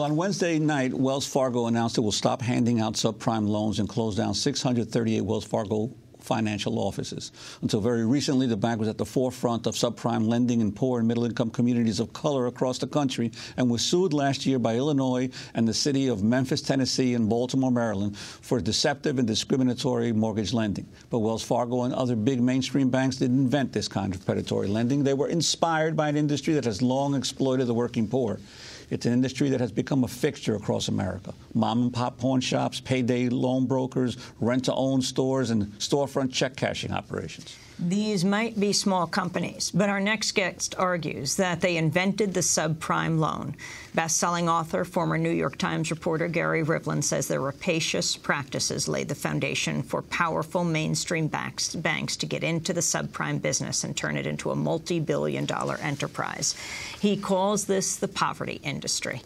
On Wednesday night, Wells Fargo announced it will stop handing out subprime loans and close down 638 Wells Fargo financial offices. Until very recently, the bank was at the forefront of subprime lending in poor and middle-income communities of color across the country and was sued last year by Illinois and the city of Memphis, Tennessee, and Baltimore, Maryland for deceptive and discriminatory mortgage lending. But Wells Fargo and other big mainstream banks didn't invent this kind of predatory lending. They were inspired by an industry that has long exploited the working poor. It's an industry that has become a fixture across America. Mom-and-pop pawn shops, payday loan brokers, rent-to-own stores, and storefront check cashing operations. These might be small companies, but our next guest argues that they invented the subprime loan. Best-selling author, former New York Times reporter Gary Rivlin says their rapacious practices laid the foundation for powerful mainstream banks to get into the subprime business and turn it into a multi-billion-dollar enterprise. He calls this the poverty industry.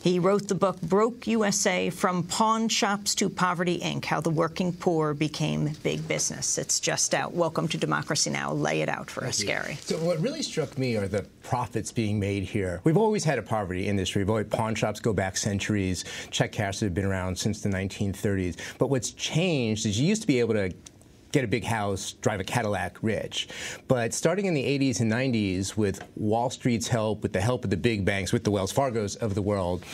He wrote the book Broke USA: From Pawnshops to Poverty, Inc., How the Working Poor Became Big Business. It's just out. Welcome to Democracy Now! Lay it out for us, Gary. So what really struck me are the profits being made here. We've always had a poverty industry. Pawn shops go back centuries. Check cashers have been around since the 1930s. But what's changed is you used to be able to get a big house, drive a Cadillac rich. But starting in the 80s and 90s, with Wall Street's help, with the help of the big banks, with the Wells Fargos of the world,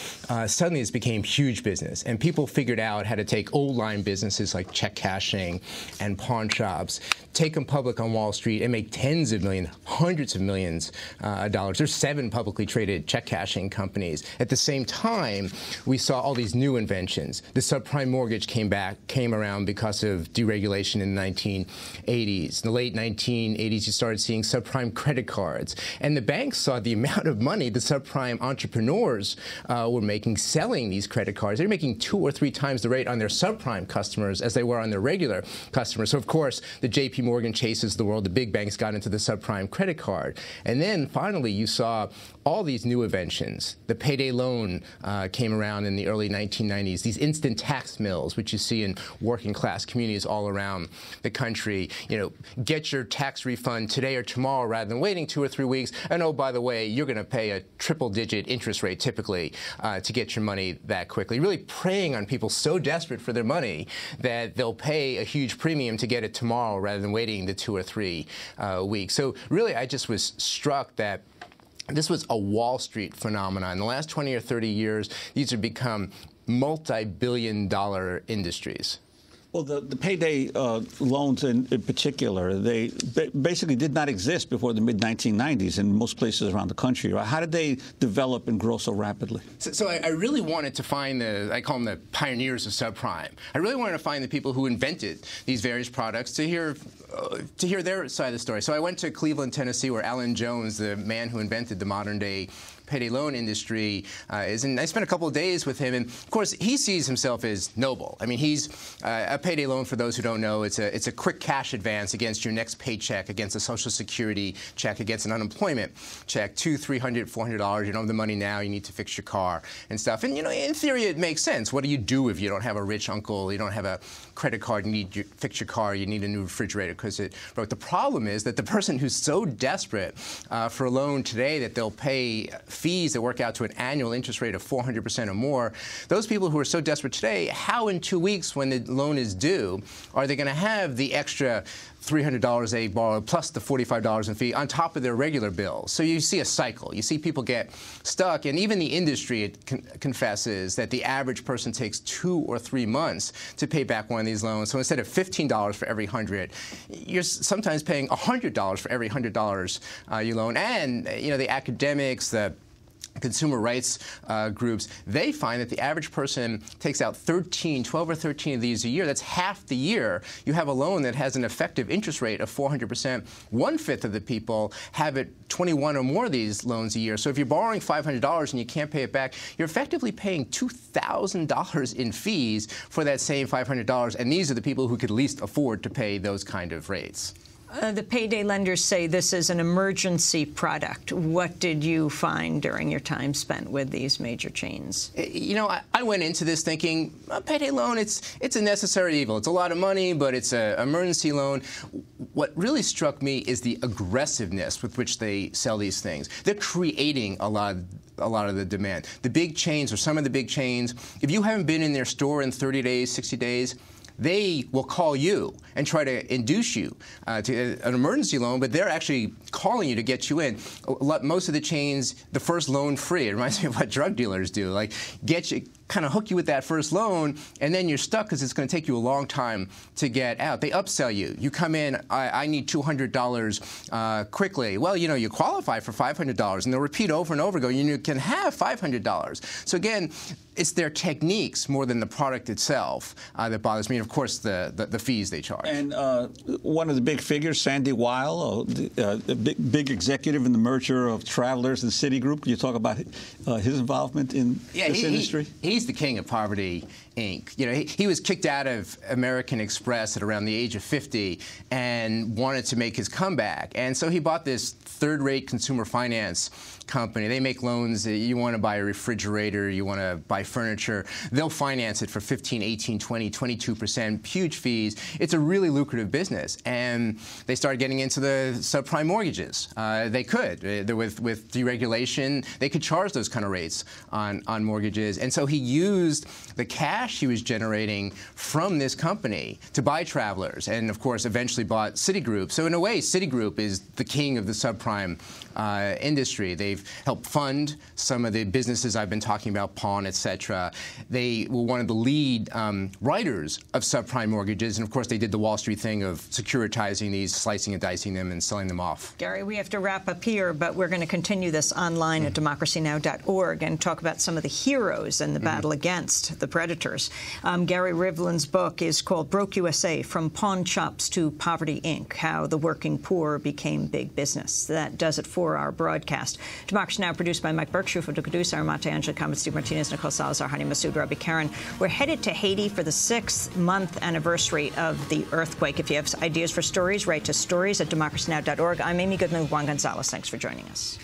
suddenly this became huge business. And people figured out how to take old line businesses like check cashing and pawn shops, take them public on Wall Street and make tens of millions, hundreds of millions of dollars. There's 7 publicly traded check cashing companies. At the same time, we saw all these new inventions. The subprime mortgage came around because of deregulation in the 1980s. In the late 1980s, you started seeing subprime credit cards. And the banks saw the amount of money the subprime entrepreneurs were making selling these credit cards. They're making 2 or 3 times the rate on their subprime customers as they were on their regular customers. So, of course, the J.P. Morgan Chases of the world, the big banks got into the subprime credit card. And then, finally, you saw all these new inventions. The payday loan came around in the early 1990s. These instant tax mills, which you see in working-class communities all around the country. You know, get your tax refund today or tomorrow rather than waiting 2 or 3 weeks. And oh, by the way, you're going to pay a triple-digit interest rate typically to get your money that quickly. Really preying on people so desperate for their money that they'll pay a huge premium to get it tomorrow rather than waiting the 2 or 3 weeks. So really, I just was struck that this was a Wall Street phenomenon. In the last 20 or 30 years, these have become multi-billion-dollar industries. Well, the payday loans in particular, they basically did not exist before the mid-1990s in most places around the country. Right? How did they develop and grow so rapidly? So I really wanted to find I call them the pioneers of subprime. I really wanted to find the people who invented these various products to hear their side of the story. So I went to Cleveland, Tennessee, where Alan Jones, the man who invented the modern-day payday loan industry is, and I spent a couple of days with him, and of course he sees himself as noble. I mean, he's a payday loan, for those who don't know, it's a quick cash advance against your next paycheck, against a Social Security check, against an unemployment check, $200, $300, $400. You don't have the money now, you need to fix your car and stuff. And you know, in theory, it makes sense. What do you do if you don't have a rich uncle, you don't have a credit card, you need to fix your car, you need a new refrigerator because it broke? The problem is that the person who's so desperate for a loan today that they'll pay fees that work out to an annual interest rate of 400% or more, those people who are so desperate today, how in 2 weeks when the loan is due are they going to have the extra $300 they borrow plus the $45 in fee on top of their regular bills? So you see a cycle. You see people get stuck, and even the industry confesses that the average person takes 2 or 3 months to pay back one of these loans. So instead of $15 for every 100, you're sometimes paying $100 for every $100 you loan. And you know, the academics, the consumer rights groups, they find that the average person takes out 12 or 13 of these a year. That's half the year. You have a loan that has an effective interest rate of 400%. 1/5 of the people have it 21 or more of these loans a year. So if you're borrowing $500 and you can't pay it back, you're effectively paying $2,000 in fees for that same $500. And these are the people who could least afford to pay those kind of rates. The payday lenders say this is an emergency product. What did you find during your time spent with these major chains? You know, I went into this thinking, a payday loan, it's a necessary evil. It's a lot of money, but it's an emergency loan. What really struck me is the aggressiveness with which they sell these things. They're creating a lot of a lot of the demand. The big chains, or some of the big chains, if you haven't been in their store in 30 days, 60 days, they will call you and try to induce you to an emergency loan, but they're actually calling you to get you in. Most of the chains, the first loan free. It reminds me of what drug dealers do. Like, get you, kind of hook you with that first loan, and then you're stuck because it's going to take you a long time to get out. They upsell you. You come in, I need $200 quickly. Well, you know, you qualify for $500, and they'll repeat over and over again, you can have $500. So again, it's their techniques more than the product itself that bothers me, and of course the fees they charge. And one of the big figures, Sandy Weil, a big executive in the merger of Travelers and Citigroup. Can you talk about his involvement in this industry? He's the king of poverty, Inc. You know, he was kicked out of American Express at around the age of 50 and wanted to make his comeback. And so he bought this third-rate consumer finance company. They make loans. You want to buy a refrigerator, you want to buy furniture, they'll finance it for 15, 18, 20, 22%, huge fees. It's a really lucrative business. And they started getting into the subprime mortgages. They could. With deregulation, they could charge those kind of rates on mortgages. And so he used the cash he was generating from this company to buy Travelers, and of course eventually bought Citigroup. So in a way, Citigroup is the king of the subprime industry. They've helped fund some of the businesses I've been talking about, Pawn, et cetera. They were one of the lead writers of subprime mortgages, and of course they did the Wall Street thing of securitizing these, slicing and dicing them, and selling them off. Gary, we have to wrap up here, but we're going to continue this online at democracynow.org and talk about some of the heroes in the battle against the predators. Gary Rivlin's book is called Broke USA, From Pawnshops to Poverty, Inc., How the Working Poor Became Big Business. That does it for our broadcast. Democracy Now! Produced by Mike Berkshire, for Dukadusa, Armata, Angela Kamen, Steve Martinez, Nicole Salazar, Hani Masood, Robbie Karen. We're headed to Haiti for the 6th-month anniversary of the earthquake. If you have ideas for stories, write to stories@democracynow.org. I'm Amy Goodman with Juan Gonzalez. Thanks for joining us.